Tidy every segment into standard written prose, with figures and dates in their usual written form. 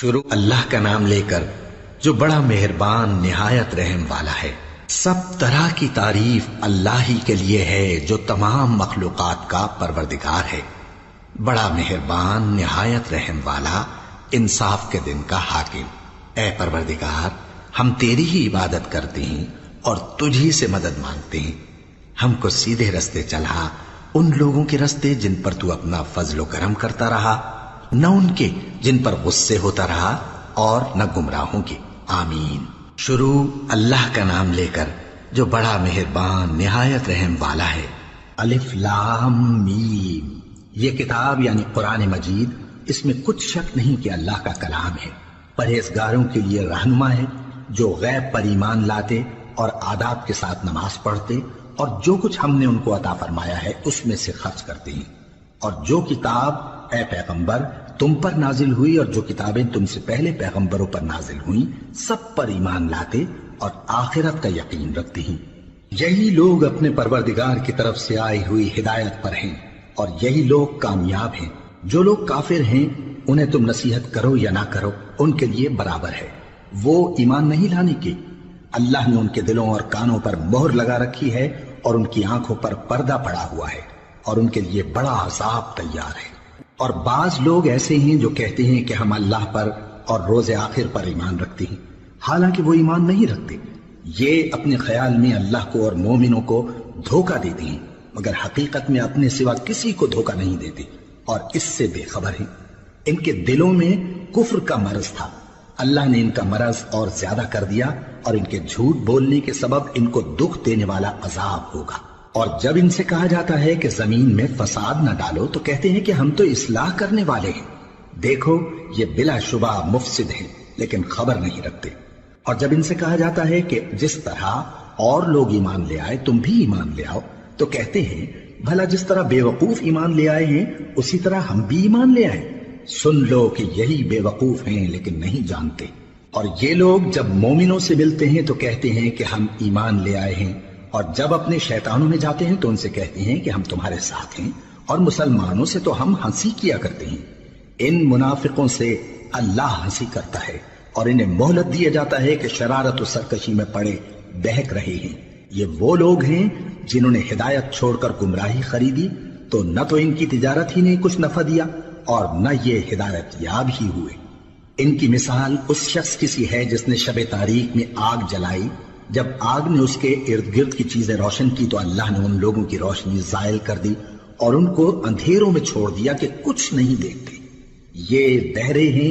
شروع اللہ کا نام لے کر جو بڑا مہربان نہایت رحم والا ہے۔ سب طرح کی تعریف اللہ ہی کے لیے ہے جو تمام مخلوقات کا پروردگار ہے، بڑا مہربان نہایت رحم والا، انصاف کے دن کا حاکم۔ اے پروردگار، ہم تیری ہی عبادت کرتے ہیں اور تجھی سے مدد مانگتے ہیں۔ ہم کو سیدھے رستے چلا، ان لوگوں کے رستے جن پر تو اپنا فضل و کرم کرتا رہا، نہ ان کے جن پر غصے ہوتا رہا، اور نہ گمراہوں کے۔ آمین۔ شروع اللہ کا نام لے کر جو بڑا مہربان نہایت رحم والا ہے۔ الف لام میم۔ یہ کتاب یعنی قرآن مجید، اس میں کچھ شک نہیں کہ اللہ کا کلام ہے، پرہیزگاروں کے لیے رہنما ہے، جو غیب پر ایمان لاتے اور آداب کے ساتھ نماز پڑھتے اور جو کچھ ہم نے ان کو عطا فرمایا ہے اس میں سے خرچ کرتے ہیں، اور جو کتاب اے پیغمبر تم پر نازل ہوئی اور جو کتابیں تم سے پہلے پیغمبروں پر نازل ہوئیں سب پر ایمان لاتے اور آخرت کا یقین رکھتے ہیں۔ یہی لوگ اپنے پروردگار کی طرف سے آئی ہوئی ہدایت پر ہیں اور یہی لوگ کامیاب ہیں۔ جو لوگ کافر ہیں انہیں تم نصیحت کرو یا نہ کرو ان کے لیے برابر ہے، وہ ایمان نہیں لانے کے۔ اللہ نے ان کے دلوں اور کانوں پر مہر لگا رکھی ہے اور ان کی آنکھوں پر پردہ پڑا ہوا ہے اور ان کے لیے بڑا عذاب تیار ہے۔ اور بعض لوگ ایسے ہیں جو کہتے ہیں کہ ہم اللہ پر اور روز آخر پر ایمان رکھتے ہیں، حالانکہ وہ ایمان نہیں رکھتے۔ یہ اپنے خیال میں اللہ کو اور مومنوں کو دھوکہ دیتے ہیں، مگر حقیقت میں اپنے سوا کسی کو دھوکہ نہیں دیتے اور اس سے بے خبر ہیں۔ ان کے دلوں میں کفر کا مرض تھا، اللہ نے ان کا مرض اور زیادہ کر دیا اور ان کے جھوٹ بولنے کے سبب ان کو دکھ دینے والا عذاب ہوگا۔ اور جب ان سے کہا جاتا ہے کہ زمین میں فساد نہ ڈالو تو کہتے ہیں کہ ہم تو اصلاح کرنے والے ہیں۔ دیکھو یہ بلا شبہ مفسد ہیں لیکن خبر نہیں رکھتے۔ اور جب ان سے کہا جاتا ہے کہ جس طرح اور لوگ ایمان لے آئے تم بھی ایمان لے آؤ تو کہتے ہیں بھلا جس طرح بے وقوف ایمان لے آئے ہیں اسی طرح ہم بھی ایمان لے آئے۔ سن لو کہ یہی بے وقوف ہیں لیکن نہیں جانتے۔ اور یہ لوگ جب مومنوں سے ملتے ہیں تو کہتے ہیں کہ ہم ایمان لے آئے ہیں، اور جب اپنے شیطانوں میں جاتے ہیں تو ان سے کہتے ہیں کہ ہم تمہارے ساتھ ہیں، اور مسلمانوں سے تو ہم ہنسی کیا کرتے ہیں۔ ان منافقوں سے اللہ ہنسی کرتا ہے اور انہیں مہلت دیا جاتا ہے کہ شرارت و سرکشی میں پڑے بہک رہے ہیں۔ یہ وہ لوگ ہیں جنہوں نے ہدایت چھوڑ کر گمراہی خریدی، تو نہ تو ان کی تجارت ہی نے کچھ نفع دیا اور نہ یہ ہدایت یاب ہی ہوئے۔ ان کی مثال اس شخص کی سی ہے جس نے شب تاریک میں آگ جلائی، جب آگ نے اس کے ارد گرد کی چیزیں روشن کی تو اللہ نے ان لوگوں کی روشنی زائل کر دی اور ان کو اندھیروں میں چھوڑ دیا کہ کچھ نہیں دیکھتے۔ یہ بہرے ہیں،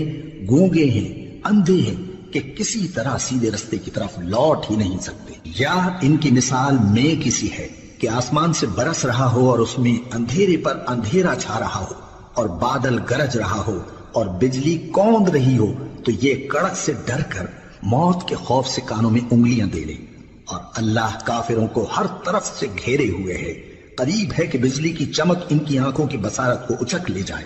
گونگے ہیں، اندھے ہیں کہ کسی طرح سیدھے رستے کی طرف لوٹ ہی نہیں سکتے۔ یا ان کی مثال میں کسی ہے کہ آسمان سے برس رہا ہو اور اس میں اندھیرے پر اندھیرا چھا رہا ہو اور بادل گرج رہا ہو اور بجلی کوند رہی ہو، تو یہ کڑک سے ڈر کر موت کے خوف سے کانوں میں انگلیاں دے لے۔ اور اللہ کافروں کو ہر طرف سے گھیرے ہوئے ہے، قریب ہے کہ بجلی کی چمک ان کی آنکھوں کی بصارت کو اچک لے جائے۔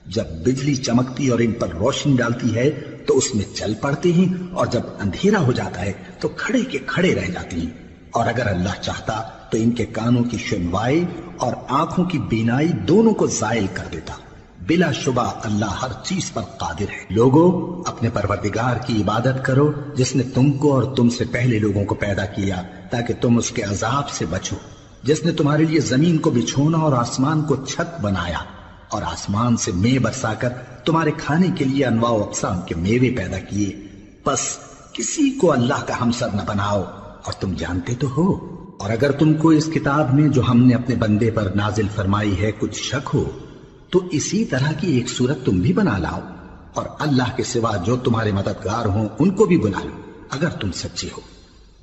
جب بجلی چمکتی اور ان پر روشنی ڈالتی ہے تو اس میں چل پڑتے ہیں، اور جب اندھیرا ہو جاتا ہے تو کھڑے کے کھڑے رہ جاتے ہیں۔ اور اگر اللہ چاہتا تو ان کے کانوں کی سنوائی اور آنکھوں کی بینائی دونوں کو زائل کر دیتا۔ بلا شبہ اللہ ہر چیز پر قادر ہے۔ لوگو اپنے پروردگار کی عبادت کرو جس نے تم کو اور تم سے پہلے لوگوں کو پیدا کیا تاکہ تم اس کے عذاب سے بچو، جس نے تمہارے لیے زمین کو بچھونا اور آسمان کو چھت بنایا اور آسمان سے مے برسا کر تمہارے کھانے کے لیے انواع و اقسام کے میوے پیدا کیے۔ بس کسی کو اللہ کا ہمسر نہ بناؤ، اور تم جانتے تو ہو۔ اور اگر تم کو اس کتاب میں جو ہم نے اپنے بندے پر نازل فرمائی ہے کچھ شک ہو تو اسی طرح کی ایک صورت تم بھی بنا لاؤ، اور اللہ کے سوا جو تمہارے مددگار ہوں ان کو بھی بلا لو اگر تم سچے ہو۔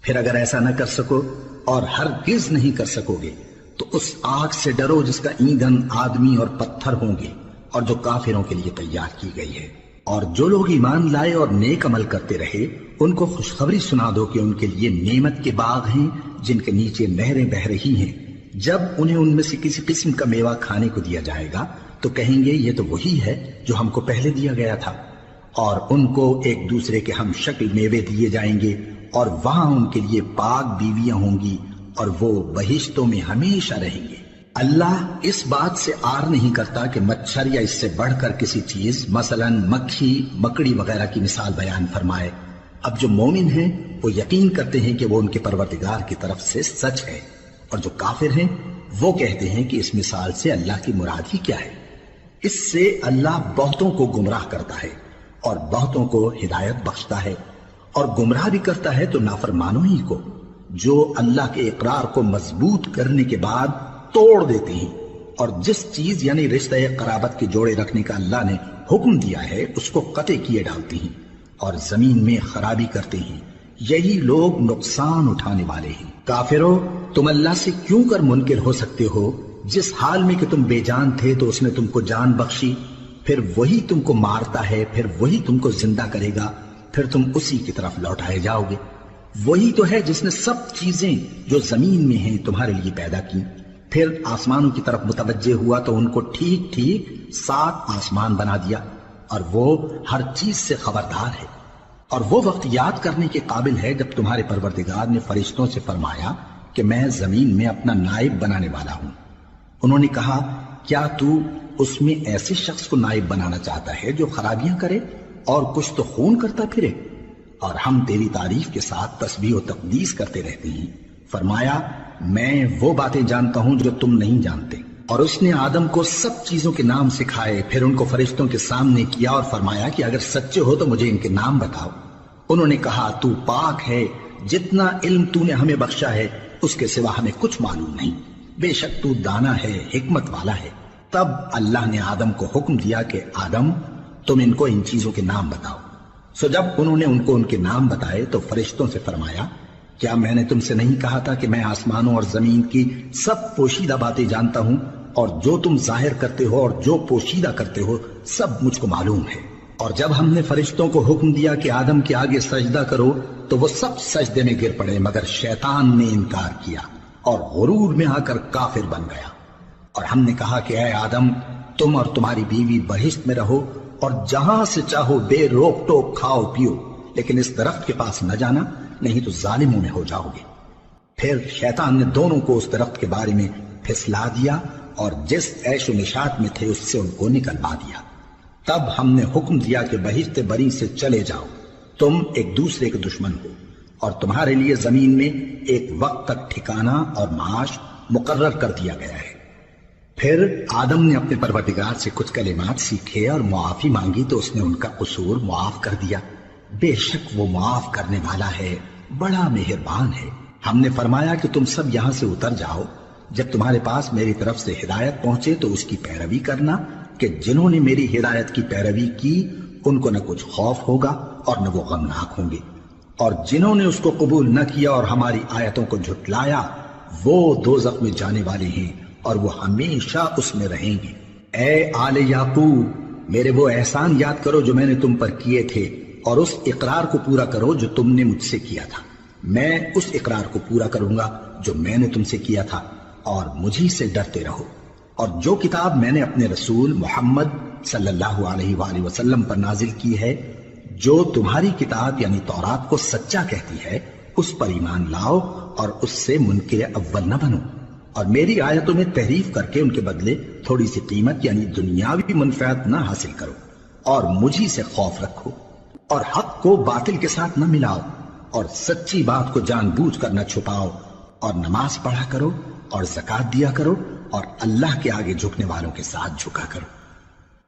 پھر اگر ایسا نہ کر سکو اور ہرگز نہیں کر سکو گے تو اس آگ سے ڈرو جس کا ایندھن آدمی اور پتھر ہوں گے اور جو کافروں کے لیے تیار کی گئی ہے۔ اور جو لوگ ایمان لائے اور نیک عمل کرتے رہے ان کو خوشخبری سنا دو کہ ان کے لیے نعمت کے باغ ہیں جن کے نیچے نہریں بہہ رہی ہیں۔ جب انہیں ان میں سے کسی قسم کا میوہ کھانے کو دیا جائے گا تو کہیں گے یہ تو وہی ہے جو ہم کو پہلے دیا گیا تھا، اور ان کو ایک دوسرے کے ہم شکل میوے دیے جائیں گے، اور وہاں ان کے لیے پاک بیویاں ہوں گی اور وہ بہشتوں میں ہمیشہ رہیں گے۔ اللہ اس بات سے آر نہیں کرتا کہ مچھر یا اس سے بڑھ کر کسی چیز مثلاً مکھی مکڑی وغیرہ کی مثال بیان فرمائے۔ اب جو مومن ہیں وہ یقین کرتے ہیں کہ وہ ان کے پروردگار کی طرف سے سچ ہے، اور جو کافر ہیں وہ کہتے ہیں کہ اس مثال سے اللہ کی مراد ہی کیا ہے۔ اس سے اللہ بہتوں کو گمراہ کرتا ہے اور بہتوں کو ہدایت بخشتا ہے، اور گمراہ بھی کرتا ہے تو نافرمانوں ہی کو، جو اللہ کے اقرار کو مضبوط کرنے کے بعد توڑ دیتے ہیں، اور جس چیز یعنی رشتہ قرابت کے جوڑے رکھنے کا اللہ نے حکم دیا ہے اس کو قطع کیے ڈالتے ہیں اور زمین میں خرابی کرتے ہیں۔ یہی لوگ نقصان اٹھانے والے ہیں۔ کافرو، تم اللہ سے کیوں کر منکر ہو سکتے ہو؟ جس حال میں کہ تم بے جان تھے تو اس نے تم کو جان بخشی، پھر وہی تم کو مارتا ہے، پھر وہی تم کو زندہ کرے گا، پھر تم اسی کی طرف لوٹائے جاؤ گے۔ وہی تو ہے جس نے سب چیزیں جو زمین میں ہیں تمہارے لیے پیدا کی، پھر آسمانوں کی طرف متوجہ ہوا تو ان کو ٹھیک ٹھیک 7 آسمان بنا دیا، اور وہ ہر چیز سے خبردار ہے۔ اور وہ وقت یاد کرنے کے قابل ہے جب تمہارے پروردگار نے فرشتوں سے فرمایا کہ میں زمین میں اپنا نائب بنانے والا ہوں۔ انہوں نے کہا، کیا تو اس میں ایسے شخص کو نائب بنانا چاہتا ہے جو خرابیاں کرے اور کچھ تو خون کرتا پھرے؟ اور ہم تیری تعریف کے ساتھ تسبیح و تقدیس کرتے رہتے ہیں۔ فرمایا، میں وہ باتیں جانتا ہوں جو تم نہیں جانتے۔ اور اس نے آدم کو سب چیزوں کے نام سکھائے، پھر ان کو فرشتوں کے سامنے کیا اور فرمایا کہ اگر سچے ہو تو مجھے ان کے نام بتاؤ۔ انہوں نے کہا، تو پاک ہے، جتنا علم تو نے ہمیں بخشا ہے اس کے سوا ہمیں کچھ معلوم نہیں، بے شک تو دانا ہے، حکمت والا ہے۔ تب اللہ نے آدم کو حکم دیا کہ آدم، تم ان کو ان چیزوں کے نام بتاؤ۔ سو جب انہوں نے ان کو ان کے نام بتائے تو فرشتوں سے فرمایا، کیا میں نے تم سے نہیں کہا تھا کہ میں آسمانوں اور زمین کی سب پوشیدہ باتیں جانتا ہوں، اور جو تم ظاہر کرتے ہو اور جو پوشیدہ کرتے ہو سب مجھ کو معلوم ہے۔ اور جب ہم نے فرشتوں کو حکم دیا کہ آدم کے آگے سجدہ کرو تو وہ سب سجدے میں گر پڑے، مگر شیطان نے انکار کیا اور غرور میں آ کر کافر بن گیا۔ اور ہم نے کہا کہ اے آدم، تم اور تمہاری بیوی بہشت میں رہو اور جہاں سے چاہو بے روک ٹوک کھاؤ پیو، لیکن اس درخت کے پاس نہ جانا، نہیں تو ظالموں میں ہو جاؤ گے۔ پھر شیطان نے دونوں کو اس درخت کے بارے میں پھسلا دیا اور جس عیش و نشاط میں تھے اس سے ان کو نکلوا دیا۔ تب ہم نے حکم دیا کہ بہشت بری سے چلے جاؤ، تم ایک دوسرے کے دشمن ہو، اور تمہارے لیے زمین میں ایک وقت تک ٹھکانہ اور معاش مقرر کر دیا گیا ہے۔ پھر آدم نے اپنے پروردگار سے کچھ کلمات سیکھے اور معافی مانگی تو اس نے ان کا قصور معاف کر دیا۔ بے شک وہ معاف کرنے والا ہے، بڑا مہربان ہے۔ ہم نے فرمایا کہ تم سب یہاں سے اتر جاؤ، جب تمہارے پاس میری طرف سے ہدایت پہنچے تو اس کی پیروی کرنا، کہ جنہوں نے میری ہدایت کی پیروی کی ان کو نہ کچھ خوف ہوگا اور نہ وہ غمناک ہوں گے، اور جنہوں نے اس کو قبول نہ کیا اور ہماری آیتوں کو جھٹلایا وہ دوزخ میں جانے والے ہیں اور وہ ہمیشہ اس میں رہیں گے۔ اے آل یعقوب، میرے وہ احسان یاد کرو جو میں نے تم پر کیے تھے، اور اس اقرار کو پورا کرو جو تم نے مجھ سے کیا تھا۔ میں اس اقرار کو پورا کروں گا جو میں نے تم سے کیا تھا، اور مجھی سے ڈرتے رہو۔ اور جو کتاب میں نے اپنے رسول محمد صلی اللہ علیہ وآلہ وسلم پر نازل کی ہے، جو تمہاری کتاب یعنی تورات کو سچا کہتی ہے، اس پر ایمان لاؤ اور اس سے منکر اول نہ بنو، اور میری آیتوں میں تحریف کر کے ان کے بدلے تھوڑی سی قیمت یعنی دنیاوی منفعت نہ حاصل کرو، اور مجھی سے خوف رکھو، اور حق کو باطل کے ساتھ نہ ملاؤ، اور سچی بات کو جان بوجھ کر نہ چھپاؤ، اور نماز پڑھا کرو اور زکوٰۃ دیا کرو، اور اللہ کے آگے جھکنے والوں کے ساتھ جھکا کرو۔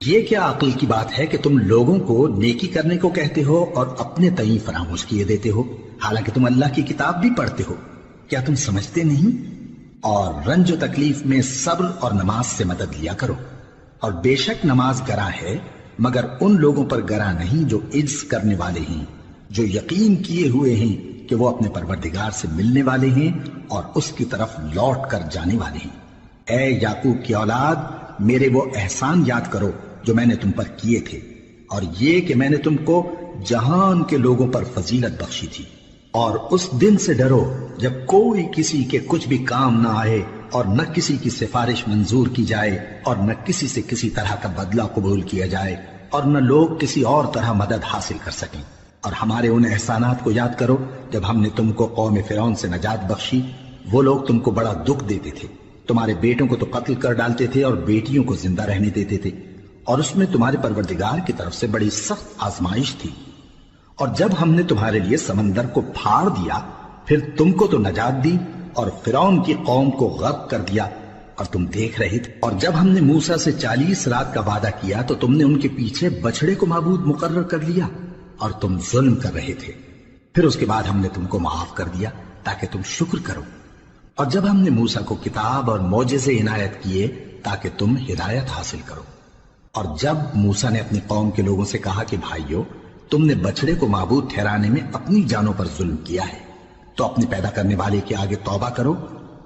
یہ کیا عقل کی بات ہے کہ تم لوگوں کو نیکی کرنے کو کہتے ہو اور اپنے تئیں فراموش کیے دیتے ہو، حالانکہ تم اللہ کی کتاب بھی پڑھتے ہو؟ کیا تم سمجھتے نہیں؟ اور رنج و تکلیف میں صبر اور نماز سے مدد لیا کرو، اور بے شک نماز گراں ہے، مگر ان لوگوں پر گراں نہیں جو عجز کرنے والے ہیں، جو یقین کیے ہوئے ہیں کہ وہ اپنے پروردگار سے ملنے والے ہیں اور اس کی طرف لوٹ کر جانے والے ہیں۔ اے یعقوب کی اولاد، میرے وہ احسان یاد کرو جو میں نے تم پر کیے تھے، اور یہ کہ میں نے تم کو جہان کے لوگوں پر فضیلت بخشی تھی۔ اور اس دن سے ڈرو جب کوئی کسی کے کچھ بھی کام نہ آئے، اور نہ کسی کی سفارش منظور کی جائے، اور نہ کسی سے کسی طرح کا بدلہ قبول کیا جائے، اور نہ لوگ کسی اور طرح مدد حاصل کر سکیں۔ اور ہمارے ان احسانات کو یاد کرو جب ہم نے تم کو قوم فرعون سے نجات بخشی۔ وہ لوگ تم کو بڑا دکھ دیتے تھے، تمہارے بیٹوں کو تو قتل کر ڈالتے تھے اور بیٹیوں کو زندہ رہنے دیتے تھے، اور اس میں تمہارے پروردگار کی طرف سے بڑی سخت آزمائش تھی۔ اور جب ہم نے تمہارے لیے سمندر کو پھاڑ دیا، پھر تم کو تو نجات دی اور فرعون کی قوم کو غرق کر دیا، اور تم دیکھ رہے تھے۔ اور جب ہم نے موسیٰ سے 40 رات کا وعدہ کیا تو تم نے ان کے پیچھے بچڑے کو معبود مقرر کر لیا، اور تم ظلم کر رہے تھے۔ پھر اس کے بعد ہم نے تم کو معاف کر دیا تاکہ تم شکر کرو۔ اور جب ہم نے موسیٰ کو کتاب اور معجزے عنایت کیے تاکہ تم ہدایت حاصل کرو۔ اور جب موسیٰ نے اپنی قوم کے لوگوں سے کہا کہ بھائیو، تم نے بچڑے کو معبود ٹھہرانے میں اپنی جانوں پر ظلم کیا ہے، تو اپنے پیدا کرنے والے کے آگے توبہ کرو،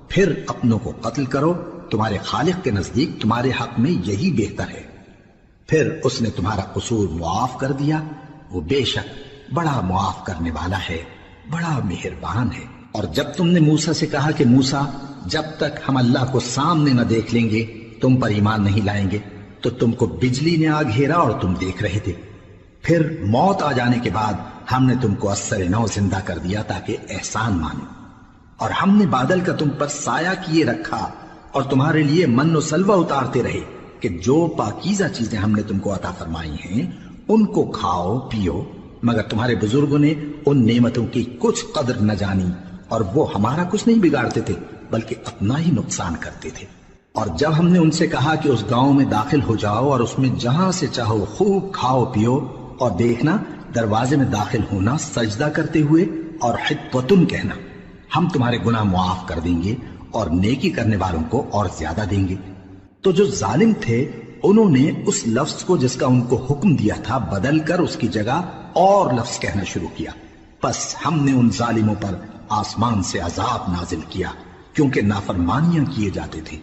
پھر اپنوں کو قتل کرو، تمہارے خالق کے نزدیک تمہارے حق میں یہی بہتر ہے۔ پھر اس نے تمہارا قصور معاف کر دیا، وہ بے شک بڑا معاف کرنے والا ہے، بڑا مہربان ہے۔ اور جب تم نے موسیٰ سے کہا کہ موسیٰ، جب تک ہم اللہ کو سامنے نہ دیکھ لیں گے تم پر ایمان نہیں لائیں گے، تو تم کو بجلی نے آ گھیرا اور تم دیکھ رہے تھے۔ پھر موت آ جانے کے بعد ہم نے تم کو اثر نو زندہ کر دیا تاکہ احسان مانو۔ اور ہم نے بادل کا تم پر سایہ کیے رکھا اور تمہارے لیے من و سلوہ اتارتے رہے کہ جو پاکیزہ چیزیں ہم نے تم کو عطا فرمائی ہیں ان کو کھاؤ پیو، مگر تمہارے بزرگوں نے ان نعمتوں کی کچھ قدر نہ جانی، اور وہ ہمارا کچھ نہیں بگاڑتے تھے بلکہ اپنا ہی نقصان کرتے تھے۔ اور جب ہم نے ان سے کہا کہ اس گاؤں میں داخل ہو جاؤ اور اس میں جہاں سے چاہو خوب کھاؤ پیو، اور دیکھنا دروازے میں داخل ہونا سجدہ کرتے ہوئے اور حطوتن کہنا، ہم تمہارے گناہ معاف کر دیں گے اور نیکی کرنے والوں کو اور زیادہ دیں گے۔ تو جو ظالم تھے انہوں نے اس لفظ کو جس کا ان کو حکم دیا تھا بدل کر اس کی جگہ اور لفظ کہنا شروع کیا، پس ہم نے ان ظالموں پر آسمان سے عذاب نازل کیا کیونکہ نافرمانیاں کیے جاتے تھے۔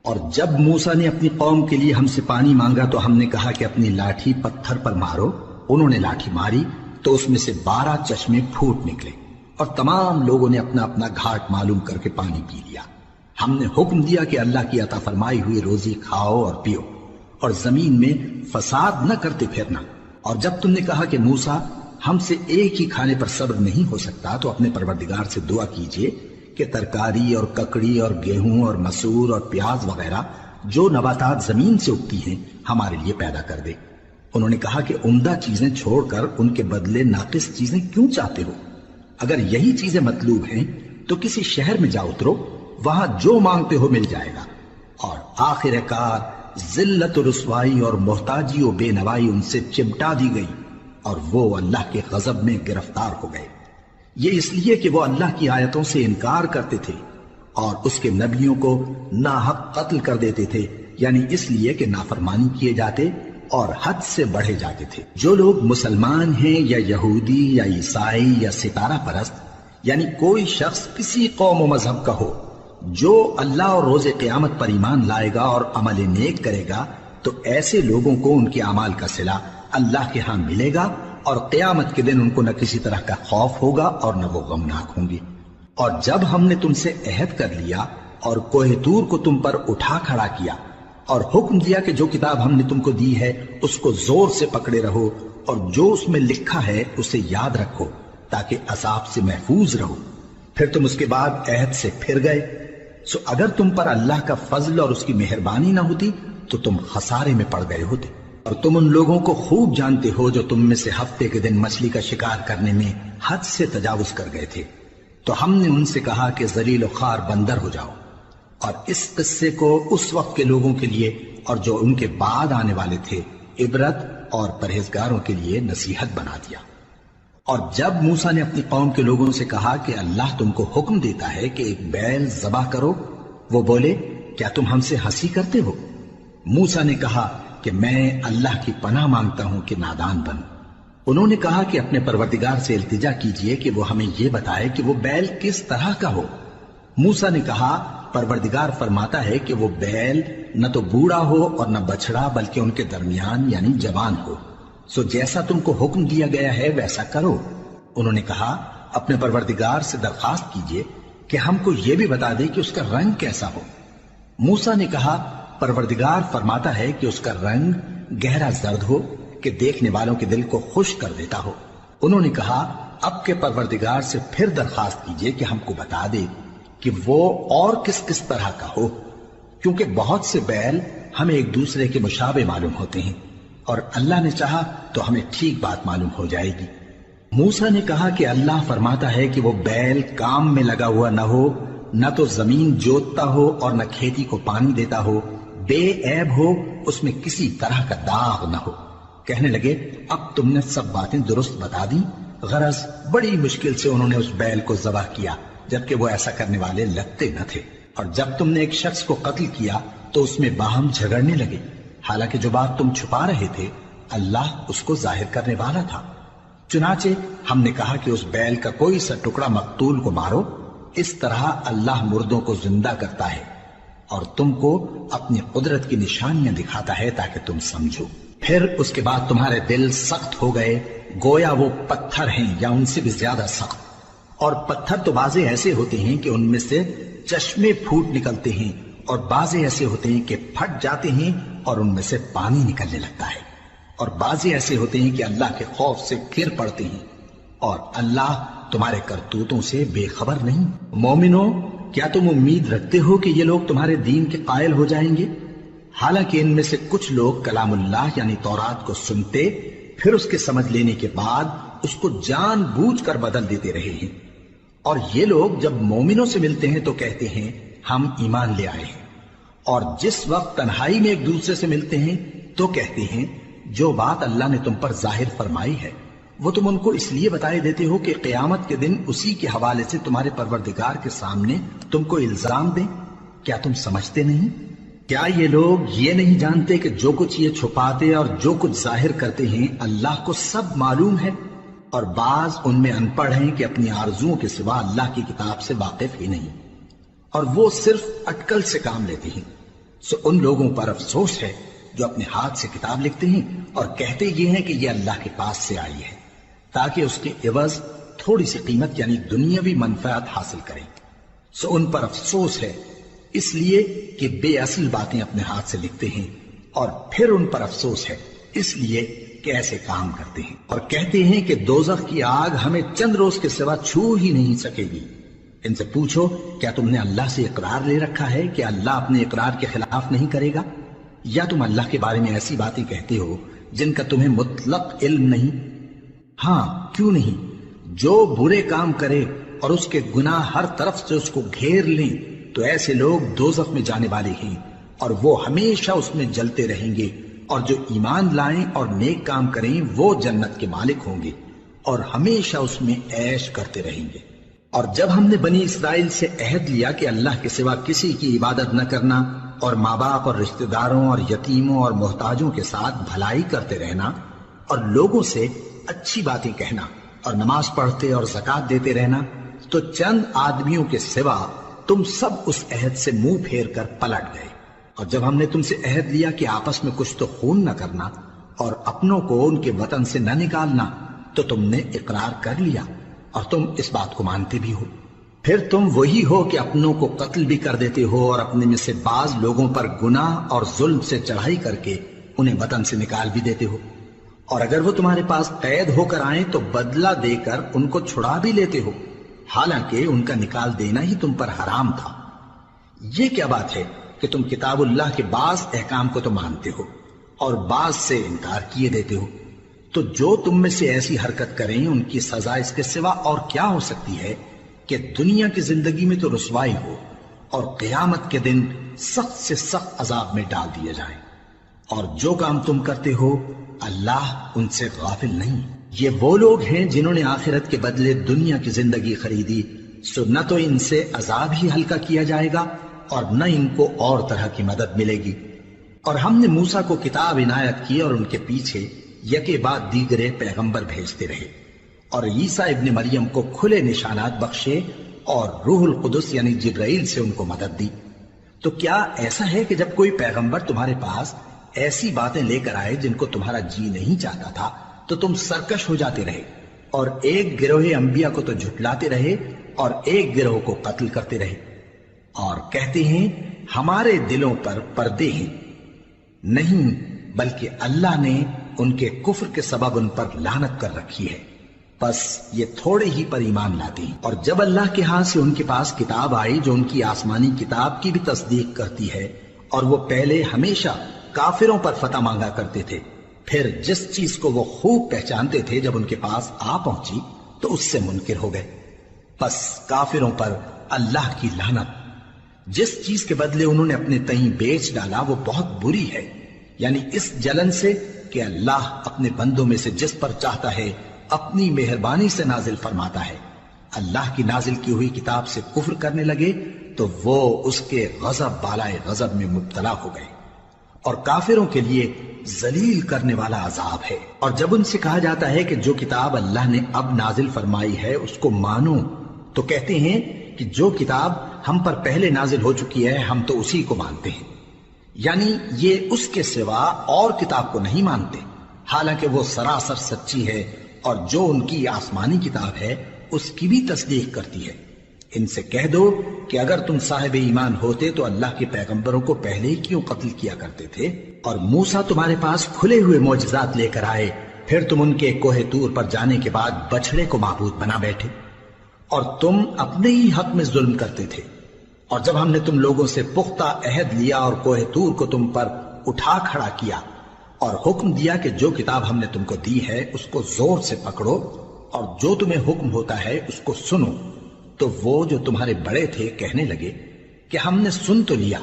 اور جب موسیٰ نے اپنی قوم کے لیے ہم سے پانی مانگا تو ہم نے کہا کہ اپنی لاٹھی پتھر پر مارو۔ انہوں نے لاٹھی ماری تو اس میں سے 12 چشمے پھوٹ نکلے، اور تمام لوگوں نے اپنا اپنا گھاٹ معلوم کر کے پانی پی لیا۔ ہم نے حکم دیا کہ اللہ کی عطا فرمائی ہوئی روزی کھاؤ اور پیو، اور زمین میں فساد نہ کرتے پھرنا۔ اور جب تم نے کہا کہ موسیٰ، ہم سے ایک ہی کھانے پر صبر نہیں ہو سکتا، تو اپنے پروردگار سے دعا کیجئے کہ ترکاری اور ککڑی اور گیہوں اور مسور اور پیاز وغیرہ جو نباتات زمین سے اگتی ہیں ہمارے لیے پیدا کر دے۔ انہوں نے کہا کہ عمدہ چیزیں چھوڑ کر ان کے بدلے ناقص چیزیں کیوں چاہتے ہو؟ اگر یہی چیزیں مطلوب ہیں تو کسی شہر میں جا اترو، وہاں جو مانگتے ہو مل جائے گا۔ اور آخر کار ذلت و رسوائی اور محتاجی و بے نوائی ان سے چمٹا دی گئی، اور وہ اللہ کے غضب میں گرفتار ہو گئے۔ یہ اس لیے کہ وہ اللہ کی آیتوں سے انکار کرتے تھے اور اس کے نبیوں کو ناحق قتل کر دیتے تھے، یعنی اس لیے کہ نافرمانی کیے جاتے اور حد سے بڑھے جاتے تھے۔ جو لوگ مسلمان ہیں یا یہودی یا عیسائی یا ستارہ پرست، یعنی کوئی شخص کسی قوم و مذہب کا ہو، جو اللہ اور روز قیامت پر ایمان لائے گا اور عمل نیک کرے گا، تو ایسے لوگوں کو ان کے اعمال کا صلہ اللہ کے ہاں ملے گا، اور قیامت کے دن ان کو نہ کسی طرح کا خوف ہوگا اور نہ وہ غمناک ہوں گے۔ اور جب ہم نے تم سے عہد کر لیا اور کوہ طور کو تم پر اٹھا کھڑا کیا اور حکم دیا کہ جو کتاب ہم نے تم کو دی ہے اس کو زور سے پکڑے رہو، اور جو اس میں لکھا ہے اسے یاد رکھو تاکہ عذاب سے محفوظ رہو، پھر تم اس کے بعد عہد سے پھر گئے، سو اگر تم پر اللہ کا فضل اور اس کی مہربانی نہ ہوتی تو تم خسارے میں پڑ گئے ہوتے۔ اور تم ان لوگوں کو خوب جانتے ہو جو تم میں سے ہفتے کے دن مچھلی کا شکار کرنے میں حد سے تجاوز کر گئے تھے، تو ہم نے ان سے کہا کہ ذلیل و خوار بندر ہو جاؤ، اور اس قصے کو اس وقت کے لوگوں کے لیے اور جو ان کے بعد آنے والے تھے عبرت اور پرہیزگاروں کے لیے نصیحت بنا دیا۔ اور جب موسیٰ نے اپنی قوم کے لوگوں سے کہا کہ اللہ تم کو حکم دیتا ہے کہ ایک بیل ذبح کرو، وہ بولے کیا تم ہم سے ہنسی کرتے ہو؟ موسیٰ نے کہا کہ میں اللہ کی پناہ مانگتا ہوں کہ نادان بنوں۔ انہوں نے کہا کہ اپنے پروردگار سے التجا کیجئے کہ وہ ہمیں یہ بتائے کہ وہ بیل کس طرح کا ہو۔ موسیٰ نے کہا پروردگار فرماتا ہے کہ وہ بیل نہ تو بوڑھا ہو اور نہ بچڑا بلکہ ان کے درمیان یعنی جوان ہو، سو جیسا تم کو حکم دیا گیا ہے ویسا کرو۔ انہوں نے کہا اپنے پروردگار سے درخواست کیجئے کہ ہم کو یہ بھی بتا دے کہ اس کا رنگ کیسا ہو۔ موسیٰ نے کہا پروردگار فرماتا ہے کہ اس کا رنگ گہرا زرد ہو کہ دیکھنے والوں کے دل کو خوش کر دیتا ہو۔ انہوں نے کہا اب کے پروردگار سے پھر درخواست کیجئے کہ ہم کو بتا دے کہ وہ اور کس کس طرح کا ہو۔ کیونکہ بہت سے بیل ہمیں ایک دوسرے کے مشابہ معلوم ہوتے ہیں، اور اللہ نے چاہا تو ہمیں ٹھیک بات معلوم ہو جائے گی۔ موسیٰ نے کہا کہ اللہ فرماتا ہے کہ وہ بیل کام میں لگا ہوا نہ ہو، نہ تو زمین جوتتا ہو اور نہ کھیتی کو پانی دیتا ہو، بے عیب ہو، اس میں کسی طرح کا داغ نہ ہو۔ کہنے لگے اب تم نے سب باتیں درست بتا دی۔ غرض بڑی مشکل سے انہوں نے اس بیل کو ذبح کیا، جبکہ وہ ایسا کرنے والے لگتے نہ تھے۔ اور جب تم نے ایک شخص کو قتل کیا تو اس میں باہم جھگڑنے لگے، حالانکہ جو بات تم چھپا رہے تھے اللہ اس کو ظاہر کرنے والا تھا۔ چنانچہ ہم نے کہا کہ اس بیل کا کوئی سا ٹکڑا مقتول کو مارو، اس طرح اللہ مردوں کو زندہ کرتا ہے اور تم کو اپنی قدرت کی نشانیاں دکھاتا ہے تاکہ تم سمجھو۔ پھر اس کے بعد تمہارے دل سخت ہو گئے، گویا وہ پتھر ہیں یا ان سے بھی زیادہ سخت۔ اور پتھر تو بعضے ایسے ہوتے ہیں کہ ان میں سے چشمے پھوٹ نکلتے ہیں، اور بعضے ایسے ہوتے ہیں کہ پھٹ جاتے ہیں اور ان میں سے پانی نکلنے لگتا ہے، اور بعضے ایسے ہوتے ہیں کہ اللہ کے خوف سے گر پڑتے ہیں، اور اللہ تمہارے کرتوتوں سے بے خبر نہیں۔ مومنو، کیا تم امید رکھتے ہو کہ یہ لوگ تمہارے دین کے قائل ہو جائیں گے؟ حالانکہ ان میں سے کچھ لوگ کلام اللہ یعنی تورات کو سنتے، پھر اس کے سمجھ لینے کے بعد اس کو جان بوجھ کر بدل دیتے رہے ہیں، اور یہ لوگ جب مومنوں سے ملتے ہیں تو کہتے ہیں ہم ایمان لے آئے ہیں، اور جس وقت تنہائی میں ایک دوسرے سے ملتے ہیں تو کہتے ہیں جو بات اللہ نے تم پر ظاہر فرمائی ہے وہ تم ان کو اس لیے بتائے دیتے ہو کہ قیامت کے دن اسی کے حوالے سے تمہارے پروردگار کے سامنے تم کو الزام دیں۔ کیا تم سمجھتے نہیں؟ کیا یہ لوگ یہ نہیں جانتے کہ جو کچھ یہ چھپاتے اور جو کچھ ظاہر کرتے ہیں اللہ کو سب معلوم ہے؟ اور بعض ان میں ان پڑھ ہیں کہ اپنی آرزوؤں کے سوا اللہ کی کتاب سے واقف ہی نہیں، اور وہ صرف اٹکل سے کام لیتے ہیں۔ سو ان لوگوں پر افسوس ہے جو اپنے ہاتھ سے کتاب لکھتے ہیں اور کہتے یہ ہیں کہ یہ اللہ کے پاس سے آئی ہے، تاکہ اس کے عوض تھوڑی سی قیمت یعنی دنیاوی منفعت حاصل کریں۔ سو ان پر افسوس ہے اس لیے کہ بے اصل باتیں اپنے ہاتھ سے لکھتے ہیں، اور پھر ان پر افسوس ہے اس لیے کہ ایسے کام کرتے ہیں، اور کہتے ہیں کہ دوزخ کی آگ ہمیں چند روز کے سوا چھو ہی نہیں سکے گی۔ ان سے پوچھو کیا تم نے اللہ سے اقرار لے رکھا ہے کہ اللہ اپنے اقرار کے خلاف نہیں کرے گا؟ یا تم اللہ کے بارے میں ایسی باتیں کہتے ہو جن کا تمہیں مطلق علم نہیں؟ ہاں کیوں نہیں، جو برے کام کرے اور اس کے گناہ ہر طرف سے اس کو گھیر لیں تو ایسے لوگ دوزخ میں جانے والے ہیں، اور وہ ہمیشہ اس میں جلتے رہیں گے، اور جو ایمان لائیں اور نیک کام کریں وہ جنت کے مالک ہوں گے اور ہمیشہ اس میں عیش کرتے رہیں گے۔ اور جب ہم نے بنی اسرائیل سے عہد لیا کہ اللہ کے سوا کسی کی عبادت نہ کرنا، اور ماں باپ اور رشتہ داروں اور یتیموں اور محتاجوں کے ساتھ بھلائی کرتے رہنا، اور لوگوں سے اچھی باتیں کہنا، اور نماز پڑھتے اور زکوٰۃ دیتے رہنا، تو چند آدمیوں کے سوا تم سب اس عہد سے منہ پھیر کر پلٹ گئے۔ اور جب ہم نے تم سے عہد لیا کہ آپس میں کچھ تو خون نہ کرنا اور اپنوں کو ان کے وطن سے نہ نکالنا، تو تم نے اقرار کر لیا اور تم اس بات کو مانتے بھی ہو۔ پھر تم وہی ہو کہ اپنوں کو قتل بھی کر دیتے ہو، اور اپنے میں سے بعض لوگوں پر گناہ اور ظلم سے چڑھائی کر کے انہیں وطن سے نکال بھی دیتے ہو، اور اگر وہ تمہارے پاس قید ہو کر آئیں تو بدلہ دے کر ان کو چھڑا بھی لیتے ہو، حالانکہ ان کا نکال دینا ہی تم پر حرام تھا۔ یہ کیا بات ہے کہ تم کتاب اللہ کے بعض احکام کو تو مانتے ہو اور بعض سے انکار کیے دیتے ہو؟ تو جو تم میں سے ایسی حرکت کریں ان کی سزا اس کے سوا اور کیا ہو سکتی ہے کہ دنیا کی زندگی میں تو رسوائی ہو اور قیامت کے دن سخت سے سخت عذاب میں ڈال دیے جائیں۔ اور جو کام تم کرتے ہو اللہ ان سے غافل نہیں۔ یہ وہ لوگ ہیں جنہوں نے آخرت کے بدلے دنیا کی زندگی خریدی، سو نہ تو ان سے عذاب ہی ہلکا کیا جائے گا اور نہ ان کو اور طرح کی مدد ملے گی۔ اور ہم نے موسیٰ کو کتاب عنایت کی اور ان کے پیچھے یکے بعد دیگرے پیغمبر بھیجتے رہے، اور عیسیٰ ابن مریم کو کھلے نشانات بخشے اور روح القدس یعنی جبرائیل سے ان کو مدد دی۔ تو کیا ایسا ہے کہ جب کوئی پیغمبر تمہارے پاس ایسی باتیں لے کر آئے جن کو تمہارا جی نہیں چاہتا تھا تو تم سرکش ہو جاتے رہے، اور ایک گروہ انبیاء کو تو جھٹلاتے رہے اور ایک گروہ کو قتل کرتے رہے، اور کہتے ہیں ہمارے دلوں پر پردے ہیں؟ نہیں، بلکہ اللہ نے ان کے کفر کے سبب ان پر لعنت کر رکھی ہے، بس یہ تھوڑے ہی پر ایمان لاتے ہیں۔ اور جب اللہ کے ہاں سے ان کے پاس کتاب آئی جو ان کی آسمانی کتاب کی بھی تصدیق کرتی ہے اور وہ پہلے ہمیشہ کافروں پر فتح مانگا کرتے تھے، پھر جس چیز کو وہ خوب پہچانتے تھے جب ان کے پاس آ پہنچی تو اس سے منکر ہو گئے۔ پس کافروں پر اللہ کی لعنت۔ جس چیز کے بدلے انہوں نے اپنے تئیں بیچ ڈالا وہ بہت بری ہے، یعنی اس جلن سے کہ اللہ اپنے بندوں میں سے جس پر چاہتا ہے اپنی مہربانی سے نازل فرماتا ہے۔ اللہ کی نازل کی ہوئی کتاب سے کفر کرنے لگے تو وہ اس کے غضب بالائے غضب میں مبتلا ہو گئے، اور کافروں کے لیے ذلیل کرنے والا عذاب ہے۔ اور جب ان سے کہا جاتا ہے کہ جو کتاب اللہ نے اب نازل فرمائی ہے اس کو مانو، تو کہتے ہیں کہ جو کتاب ہم پر پہلے نازل ہو چکی ہے ہم تو اسی کو مانتے ہیں، یعنی یہ اس کے سوا اور کتاب کو نہیں مانتے، حالانکہ وہ سراسر سچی ہے، اور جو ان کی آسمانی کتاب ہے اس کی بھی تصدیق کرتی ہے۔ ان سے کہہ دو کہ اگر تم صاحب ایمان ہوتے تو اللہ کے پیغمبروں کو پہلے ہی کیوں قتل کیا کرتے تھے؟ اور موسیٰ تمہارے پاس کھلے ہوئے معجزات لے کر آئے، پھر تم ان کے کوہ طور پر جانے کے بعد بچڑے کو معبود بنا بیٹھے، اور تم اپنے ہی حق میں ظلم کرتے تھے۔ اور جب ہم نے تم لوگوں سے پختہ عہد لیا اور کوہ طور کو تم پر اٹھا کھڑا کیا اور حکم دیا کہ جو کتاب ہم نے تم کو دی ہے اس کو زور سے پکڑو اور جو تمہیں حکم ہوتا ہے اس کو سنو، تو وہ جو تمہارے بڑے تھے کہنے لگے کہ ہم نے سن تو لیا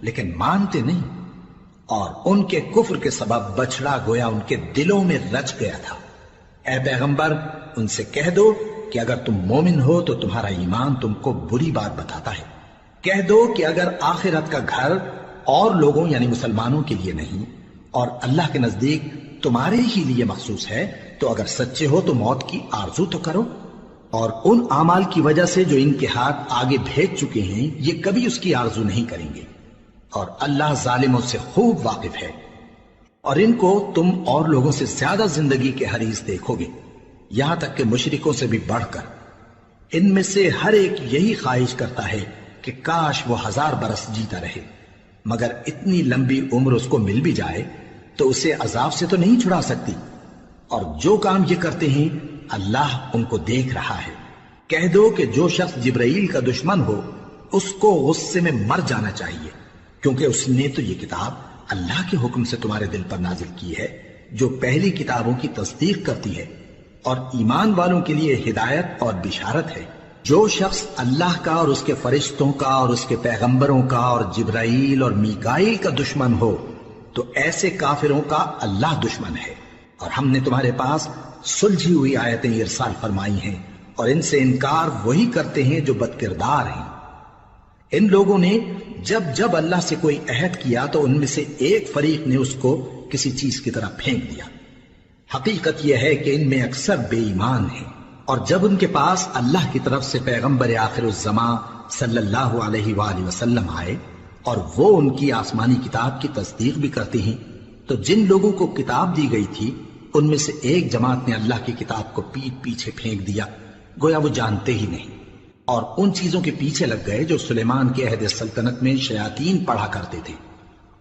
لیکن مانتے نہیں، اور ان کے کفر کے سبب بچڑا گویا ان کے دلوں میں رچ گیا تھا۔ اے پیغمبر ان سے کہہ دو کہ اگر تم مومن ہو تو تمہارا ایمان تم کو بری بات بتاتا ہے۔ کہہ دو کہ اگر آخرت کا گھر اور لوگوں یعنی مسلمانوں کے لیے نہیں اور اللہ کے نزدیک تمہارے ہی لیے مخصوص ہے تو اگر سچے ہو تو موت کی آرزو تو کرو، اور ان اعمال کی وجہ سے جو ان کے ہاتھ آگے بھیج چکے ہیں یہ کبھی اس کی آرزو نہیں کریں گے، اور اللہ ظالموں سے خوب واقف ہے۔ اور ان کو تم اور لوگوں سے زیادہ زندگی کے حریص دیکھو گے، یہاں تک کہ مشرکوں سے بھی بڑھ کر۔ ان میں سے ہر ایک یہی خواہش کرتا ہے کہ کاش وہ 1000 برس جیتا رہے، مگر اتنی لمبی عمر اس کو مل بھی جائے تو اسے عذاب سے تو نہیں چھڑا سکتی، اور جو کام یہ کرتے ہیں اللہ ان کو دیکھ رہا ہے۔ کہہ دو کہ جو شخص جبرائیل کا دشمن ہو اس کو غصے میں مر جانا چاہیے، کیونکہ اس نے تو یہ کتاب اللہ کے حکم سے تمہارے دل پر نازل کی ہے جو پہلی کتابوں کی تصدیق کرتی ہے، اور ایمان والوں کے لیے ہدایت اور بشارت ہے۔ جو شخص اللہ کا اور اس کے فرشتوں کا اور اس کے پیغمبروں کا اور جبرائیل اور میکائیل کا دشمن ہو تو ایسے کافروں کا اللہ دشمن ہے۔ اور ہم نے تمہارے پاس سلجھی ہوئی آیتیں ارسال فرمائی ہیں، اور ان سے انکار وہی کرتے ہیں جو بد کردار ہیں۔ ان لوگوں نے جب جب اللہ سے کوئی عہد کیا تو ان میں سے ایک فریق نے اس کو کسی چیز کی طرح پھینک دیا۔ حقیقت یہ ہے کہ ان میں اکثر بے ایمان ہیں، اور جب ان کے پاس اللہ کی طرف سے پیغمبر آخر الزمان صلی اللہ علیہ وآلہ وسلم آئے اور وہ ان کی آسمانی کتاب کی تصدیق بھی کرتے ہیں، تو جن لوگوں کو کتاب دی گئی تھی ان میں سے ایک جماعت نے اللہ کی کتاب کو پیٹ پیچھے پھینک دیا، گویا وہ جانتے ہی نہیں، اور ان چیزوں کے پیچھے لگ گئے جو سلیمان کے عہد سلطنت میں شیاطین پڑھا کرتے تھے۔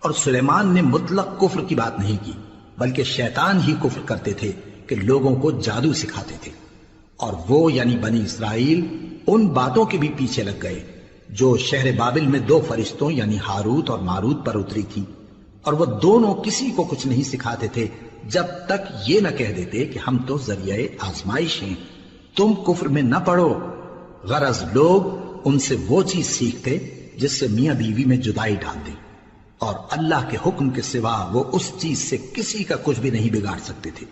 اور سلیمان نے مطلق کفر کی بات نہیں کی، بلکہ شیطان ہی کفر کرتے تھے کہ لوگوں کو جادو سکھاتے تھے، اور وہ یعنی بنی اسرائیل ان باتوں کے بھی پیچھے لگ گئے جو شہر بابل میں 2 فرشتوں یعنی ہاروت اور ماروت پر اتری تھی، اور وہ دونوں کسی کو کچھ نہیں سکھاتے تھے جب تک یہ نہ کہہ دیتے کہ ہم تو ذریعہ آزمائش ہیں، تم کفر میں نہ پڑو۔ غرض لوگ ان سے وہ چیز سیکھتے جس سے میاں بیوی میں جدائی ڈال دیں، اور اللہ کے حکم کے سوا وہ اس چیز سے کسی کا کچھ بھی نہیں بگاڑ سکتے تھے،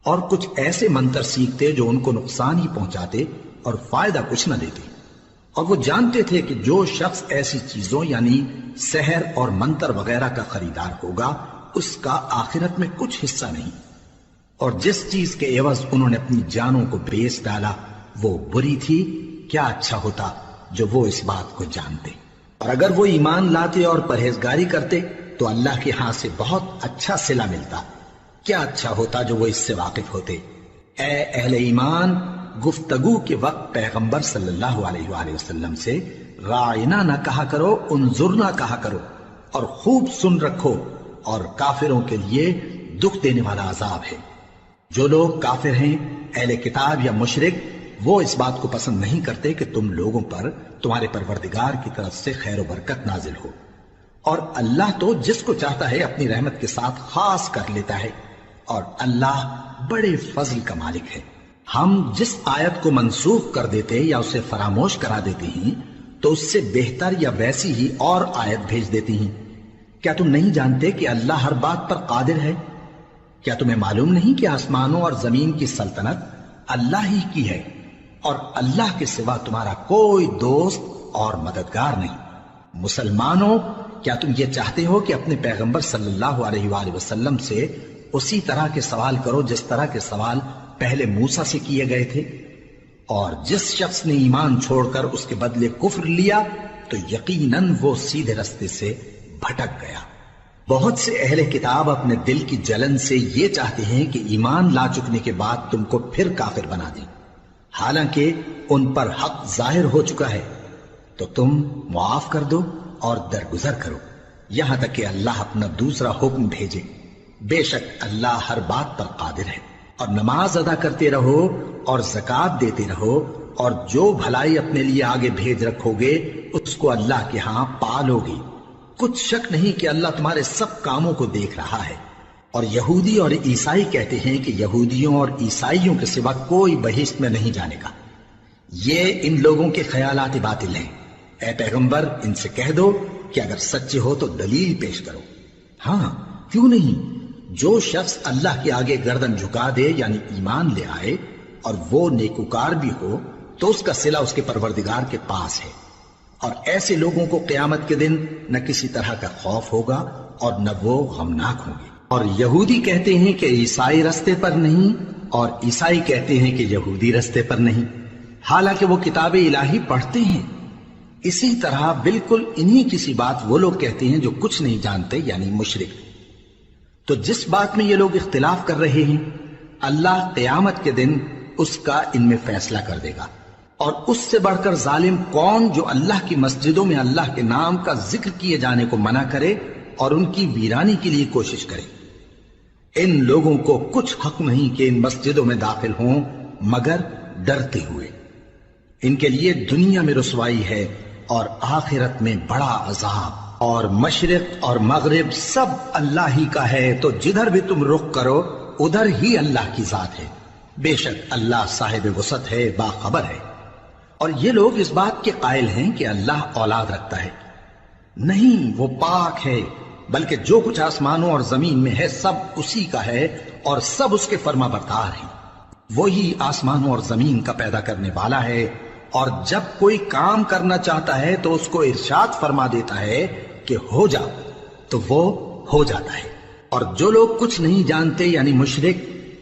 اور کچھ ایسے منتر سیکھتے جو ان کو نقصان ہی پہنچاتے اور فائدہ کچھ نہ دیتے۔ اور وہ جانتے تھے کہ جو شخص ایسی چیزوں یعنی سحر اور منتر وغیرہ کا خریدار ہوگا اس کا آخرت میں کچھ حصہ نہیں، اور جس چیز کے عوض انہوں نے اپنی جانوں کو بیچ ڈالا وہ بری تھی، کیا اچھا ہوتا جو وہ اس بات کو جانتے۔ اور اگر وہ ایمان لاتے اور پرہیزگاری کرتے تو اللہ کے ہاں سے بہت اچھا صلہ ملتا، کیا اچھا ہوتا جو وہ اس سے واقف ہوتے۔ اے اہل ایمان، گفتگو کے وقت پیغمبر صلی اللہ علیہ وآلہ وسلم سے رائنا نہ کہا کرو، انظرنا کہا کرو، اور خوب سن رکھو، اور کافروں کے لیے دکھ دینے والا عذاب ہے۔ جو لوگ کافر ہیں، اہل کتاب یا مشرک، وہ اس بات کو پسند نہیں کرتے کہ تم لوگوں پر تمہارے پروردگار کی طرف سے خیر و برکت نازل ہو، اور اللہ تو جس کو چاہتا ہے اپنی رحمت کے ساتھ خاص کر لیتا ہے، اور اللہ بڑے فضل کا مالک ہے۔ ہم جس آیت کو منسوخ کر دیتے یا اسے فراموش کرا دیتے ہیں تو اس سے بہتر یا ویسی ہی اور آیت بھیج دیتی ہیں۔ کیا تم نہیں جانتے کہ اللہ ہر بات پر قادر ہے؟ کیا تمہیں معلوم نہیں کہ آسمانوں اور زمین کی سلطنت اللہ ہی کی ہے، اور اللہ کے سوا تمہارا کوئی دوست اور مددگار نہیں؟ مسلمانوں، کیا تم یہ چاہتے ہو کہ اپنے پیغمبر صلی اللہ علیہ وآلہ وسلم سے اسی طرح کے سوال کرو جس طرح کے سوال پہلے موسیٰ سے کیے گئے تھے؟ اور جس شخص نے ایمان چھوڑ کر اس کے بدلے کفر لیا تو یقیناً وہ سیدھے رستے سے بھٹک گیا۔ بہت سے اہل کتاب اپنے دل کی جلن سے یہ چاہتے ہیں کہ ایمان لا چکنے کے بعد تم کو پھر کافر بنا دیں، حالانکہ ان پر حق ظاہر ہو چکا ہے۔ تو تم معاف کر دو اور درگزر کرو یہاں تک کہ اللہ اپنا دوسرا حکم بھیجے۔ بے شک اللہ ہر بات پر قادر ہے۔ اور نماز ادا کرتے رہو اور زکوٰۃ دیتے رہو، اور جو بھلائی اپنے لیے آگے بھیج رکھو گے اس کو اللہ کے ہاں پا لو گے۔ کچھ شک نہیں کہ اللہ تمہارے سب کاموں کو دیکھ رہا ہے۔ اور یہودی اور عیسائی کہتے ہیں کہ یہودیوں اور عیسائیوں کے سوا کوئی بہشت میں نہیں جانے کا۔ یہ ان لوگوں کے خیالات باطل ہیں۔ اے پیغمبر، ان سے کہہ دو کہ اگر سچے ہو تو دلیل پیش کرو۔ ہاں، کیوں نہیں؟ جو شخص اللہ کے آگے گردن جھکا دے یعنی ایمان لے آئے اور وہ نیکوکار بھی ہو تو اس کا صلہ اس کے پروردگار کے پاس ہے، اور ایسے لوگوں کو قیامت کے دن نہ کسی طرح کا خوف ہوگا اور نہ وہ غمناک ہوں گے۔ اور یہودی کہتے ہیں کہ عیسائی رستے پر نہیں، اور عیسائی کہتے ہیں کہ یہودی رستے پر نہیں، حالانکہ وہ کتاب الہی پڑھتے ہیں۔ اسی طرح بالکل انہی کسی بات وہ لوگ کہتے ہیں جو کچھ نہیں جانتے یعنی مشرک۔ تو جس بات میں یہ لوگ اختلاف کر رہے ہیں اللہ قیامت کے دن اس کا ان میں فیصلہ کر دے گا۔ اور اس سے بڑھ کر ظالم کون جو اللہ کی مسجدوں میں اللہ کے نام کا ذکر کیے جانے کو منع کرے اور ان کی ویرانی کے لیے کوشش کرے۔ ان لوگوں کو کچھ حق نہیں کہ ان مسجدوں میں داخل ہوں مگر ڈرتے ہوئے۔ ان کے لیے دنیا میں رسوائی ہے اور آخرت میں بڑا عذاب۔ اور مشرق اور مغرب سب اللہ ہی کا ہے، تو جدھر بھی تم رخ کرو ادھر ہی اللہ کی ذات ہے۔ بے شک اللہ صاحب وسعت ہے، باخبر ہے۔ اور یہ لوگ اس بات کے قائل ہیں کہ اللہ اولاد رکھتا ہے۔ نہیں، وہ پاک ہے، بلکہ جو کچھ آسمانوں اور زمین میں ہے سب اسی کا ہے اور سب اس کے فرما بردار ہیں۔ وہی آسمانوں اور زمین کا پیدا کرنے والا ہے، اور جب کوئی کام کرنا چاہتا ہے تو اس کو ارشاد فرما دیتا ہے کہ ہو جا، تو وہ ہو جاتا ہے۔ اور جو لوگ کچھ نہیں جانتے یعنی مشرک،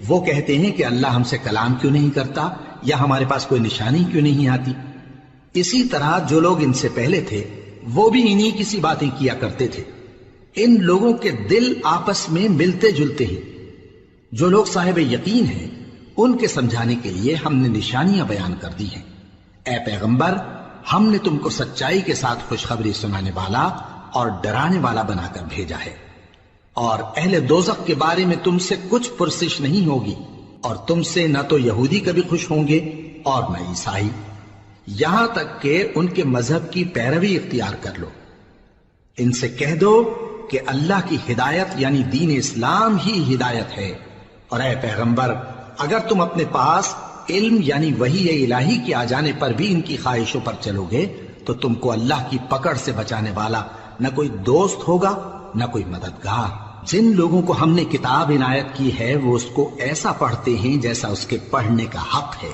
وہ کہتے ہیں کہ اللہ ہم سے کلام کیوں نہیں کرتا یا ہمارے پاس کوئی نشانی کیوں نہیں آتی۔ اسی طرح جو لوگ ان سے پہلے تھے وہ بھی انہی کسی باتیں کیا کرتے تھے۔ ان لوگوں کے دل آپس میں ملتے جلتے ہیں۔ جو لوگ صاحب یقین ہیں ان کے سمجھانے کے لیے ہم نے نشانیاں بیان کر دی ہیں۔ اے پیغمبر، ہم نے تم کو سچائی کے ساتھ خوشخبری سنانے والا اور ڈرانے والا بنا کر بھیجا ہے۔ اور اہل دوزخ کے بارے میں تم سے کچھ پرسش نہیں ہوگی، اور تم سے نہ تو یہودی کبھی خوش ہوں گے اور نہ عیسائی، یہاں تک کہ ان کے مذہب کی پیروی اختیار کر لو۔ ان سے کہہ دو کہ اللہ کی ہدایت یعنی دین اسلام ہی ہدایت ہے، اور اے پیغمبر اگر تم اپنے پاس علم یعنی وحی الہی کے آ جانے پر بھی ان کی خواہشوں پر چلو گے تو تم کو اللہ کی پکڑ سے بچانے والا نہ کوئی دوست ہوگا نہ کوئی مددگار۔ جن لوگوں کو ہم نے کتاب عنایت کی ہے وہ اس کو ایسا پڑھتے ہیں جیسا اس کے پڑھنے کا حق ہے،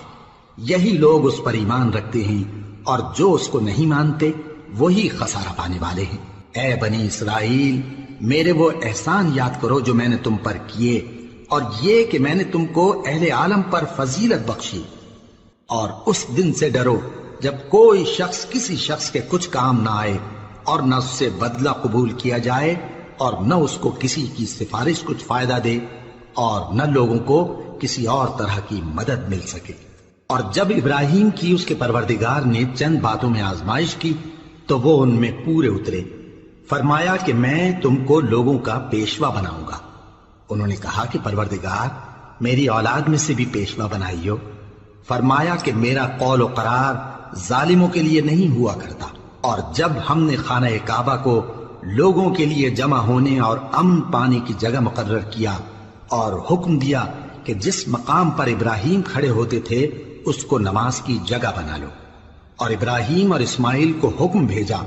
یہی لوگ اس پر ایمان رکھتے ہیں، اور جو اس کو نہیں مانتے وہی خسارہ پانے والے ہیں۔ اے بنی اسرائیل، میرے وہ احسان یاد کرو جو میں نے تم پر کیے، اور یہ کہ میں نے تم کو اہل عالم پر فضیلت بخشی۔ اور اس دن سے ڈرو جب کوئی شخص کسی شخص کے کچھ کام نہ آئے اور نہ اس سے بدلہ قبول کیا جائے اور نہ اس کو کسی کی سفارش کچھ فائدہ دے اور نہ لوگوں کو کسی اور طرح کی مدد مل سکے۔ اور جب ابراہیم کی اس کے پروردگار نے چند باتوں میں آزمائش کی تو وہ ان میں پورے اترے۔ فرمایا کہ میں تم کو لوگوں کا پیشوا بناؤں گا۔ انہوں نے کہا کہ پروردگار میری اولاد میں سے بھی پیشوا بنائیو۔ فرمایا کہ میرا قول و قرار ظالموں کے لیے نہیں ہوا کرتا۔ اور جب ہم نے خانہ کعبہ کو لوگوں کے لیے جمع ہونے اور امن پانے کی جگہ مقرر کیا اور حکم دیا کہ جس مقام پر ابراہیم کھڑے ہوتے تھے اس کو نماز کی جگہ بنا لو۔ اور ابراہیم اور اسماعیل کو حکم بھیجا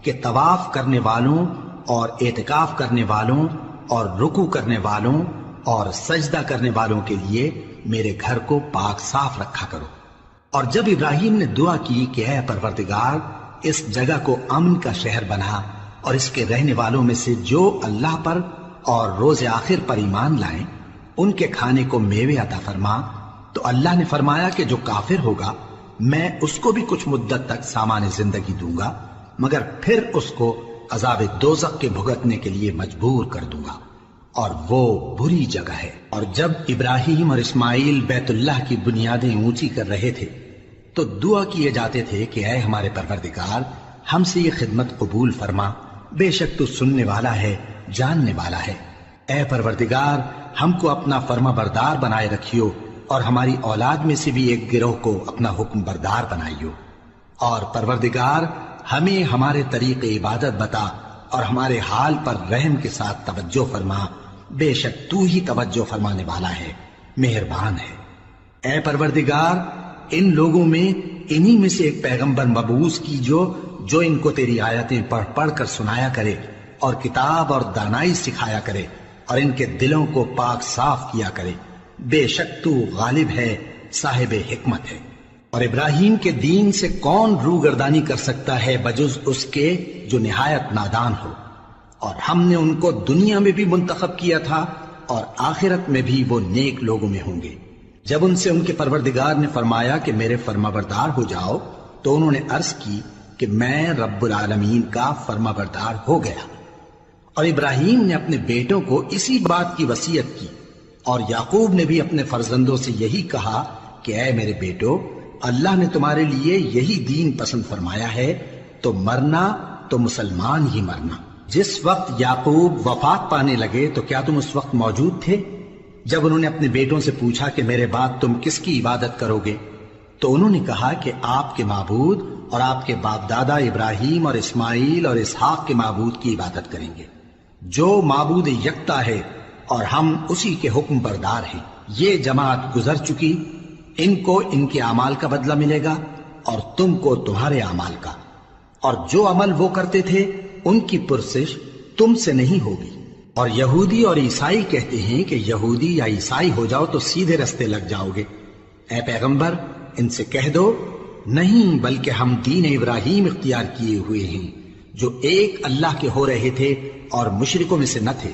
کہ طواف کرنے والوں اور اعتکاف کرنے والوں اور رکوع کرنے والوں اور سجدہ کرنے والوں کے لیے میرے گھر کو پاک صاف رکھا کرو۔ اور جب ابراہیم نے دعا کی کہ اے پروردگار اس جگہ کو امن کا شہر بنا اور اس کے رہنے والوں میں سے جو اللہ پر اور روز آخر پر ایمان لائیں ان کے کھانے کو میوے عطا فرما، تو اللہ نے فرمایا کہ جو کافر ہوگا میں اس کو بھی کچھ مدت تک سامان زندگی دوں گا، مگر پھر اس کو عذاب دوزخ کے بھگتنے کے لیے مجبور کر دوں گا، اور وہ بری جگہ ہے۔ اور جب ابراہیم اور اسماعیل بیت اللہ کی بنیادیں اونچی کر رہے تھے تو دعا کیے جاتے تھے کہ اے ہمارے پروردگار ہم سے یہ خدمت قبول فرما، بے شک تو سننے والا ہے، جاننے والا ہے۔ اے پروردگار ہم کو اپنا فرما بردار بنائے رکھیو اور ہماری اولاد میں سے بھی ایک گروہ کو اپنا حکم بردار بنائیو، اور پروردگار ہمیں ہمارے طریق عبادت بتا اور ہمارے حال پر رحم کے ساتھ توجہ فرما، بے شک تو ہی توجہ فرمانے والا ہے، مہربان ہے۔ اے پروردگار ان لوگوں میں انہی میں سے ایک پیغمبر مبعوث کیجو جو ان کو تیری آیتیں پڑھ پڑھ کر سنایا کرے اور کتاب اور دانائی سکھایا کرے اور ان کے دلوں کو پاک صاف کیا کرے، بے شک تو غالب ہے، صاحب حکمت ہے۔ اور ابراہیم کے دین سے کون روگردانی کر سکتا ہے بجز اس کے جو نہایت نادان ہو، اور ہم نے ان کو دنیا میں بھی منتخب کیا تھا اور آخرت میں بھی وہ نیک لوگوں میں ہوں گے۔ جب ان سے ان کے پروردگار نے فرمایا کہ میرے فرمانبردار ہو جاؤ تو انہوں نے عرض کی کہ میں رب العالمین کا فرمانبردار ہو گیا۔ اور ابراہیم نے اپنے بیٹوں کو اسی بات کی وصیت کی، اور یعقوب نے بھی اپنے فرزندوں سے یہی کہا کہ اے میرے بیٹو، اللہ نے تمہارے لیے یہی دین پسند فرمایا ہے، تو مرنا تو مسلمان ہی مرنا۔ جس وقت یعقوب وفات پانے لگے تو کیا تم اس وقت موجود تھے جب انہوں نے اپنے بیٹوں سے پوچھا کہ میرے بعد تم کس کی عبادت کرو گے؟ تو انہوں نے کہا کہ آپ کے معبود اور آپ کے باپ دادا ابراہیم اور اسماعیل اور اسحاق کے معبود کی عبادت کریں گے، جو معبود یکتا ہے اور ہم اسی کے حکم بردار ہیں۔ یہ جماعت گزر چکی، ان کو ان کے اعمال کا بدلہ ملے گا اور تم کو تمہارے اعمال کا، اور جو عمل وہ کرتے تھے ان کی پرسش تم سے نہیں ہوگی۔ اور یہودی اور عیسائی کہتے ہیں کہ یہودی یا عیسائی ہو جاؤ تو سیدھے رستے لگ جاؤ گے۔ اے پیغمبر ان سے کہہ دو نہیں، بلکہ ہم دین ابراہیم اختیار کیے ہوئے ہیں جو ایک اللہ کے ہو رہے تھے اور مشرکوں میں سے نہ تھے۔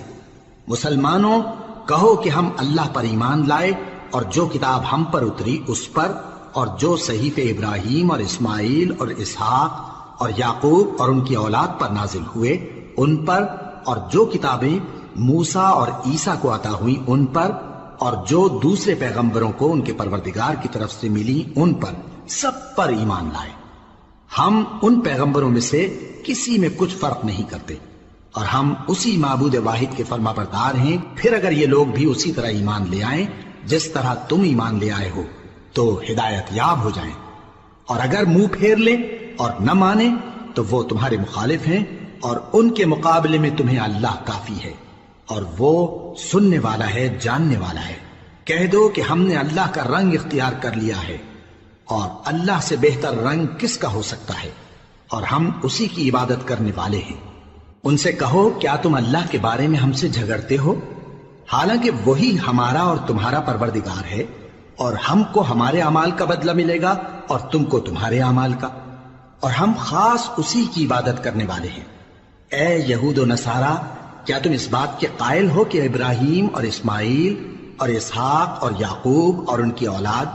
مسلمانوں کہو کہ ہم اللہ پر ایمان لائے اور جو کتاب ہم پر اتری اس پر، اور جو صحیفے ابراہیم اور اسماعیل اور اسحاق اور یعقوب اور ان کی اولاد پر نازل ہوئے ان پر، اور جو کتابیں موسیٰ اور عیسیٰ کو عطا ہوئیں ان پر، اور جو دوسرے پیغمبروں کو ان کے پروردگار کی طرف سے ملی ان پر، سب پر ایمان لائے۔ ہم ان پیغمبروں میں سے کسی میں کچھ فرق نہیں کرتے، اور ہم اسی معبود واحد کے فرما بردار ہیں۔ پھر اگر یہ لوگ بھی اسی طرح ایمان لے آئیں جس طرح تم ایمان لے آئے ہو تو ہدایت یاب ہو جائیں، اور اگر منہ پھیر لیں اور نہ مانیں تو وہ تمہارے مخالف ہیں، اور ان کے مقابلے میں تمہیں اللہ کافی ہے، اور وہ سننے والا ہے، جاننے والا ہے۔ کہہ دو کہ ہم نے اللہ کا رنگ اختیار کر لیا ہے، اور اللہ سے بہتر رنگ کس کا ہو سکتا ہے، اور ہم اسی کی عبادت کرنے والے ہیں۔ ان سے کہو کیا تم اللہ کے بارے میں ہم سے جھگڑتے ہو، حالانکہ وہی ہمارا اور تمہارا پروردگار ہے، اور ہم کو ہمارے اعمال کا بدلہ ملے گا اور تم کو تمہارے اعمال کا، اور ہم خاص اسی کی عبادت کرنے والے ہیں۔ اے یہود و نصارا، کیا تم اس بات کے قائل ہو کہ ابراہیم اور اسماعیل اور اسحاق اور یعقوب اور ان کی اولاد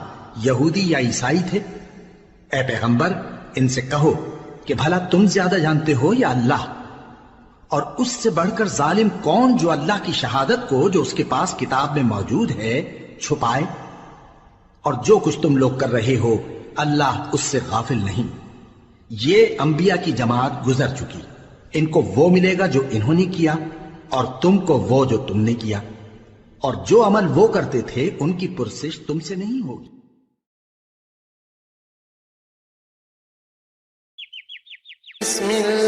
یہودی یا عیسائی تھے؟ اے پیغمبر ان سے کہو کہ بھلا تم زیادہ جانتے ہو یا اللہ؟ اور اس سے بڑھ کر ظالم کون جو اللہ کی شہادت کو جو اس کے پاس کتاب میں موجود ہے چھپائے؟ اور جو کچھ تم لوگ کر رہے ہو اللہ اس سے غافل نہیں۔ یہ انبیاء کی جماعت گزر چکی، ان کو وہ ملے گا جو انہوں نے کیا، اور تم کو وہ جو تم نے کیا، اور جو عمل وہ کرتے تھے ان کی پرسش تم سے نہیں ہوگی۔ بسم اللہ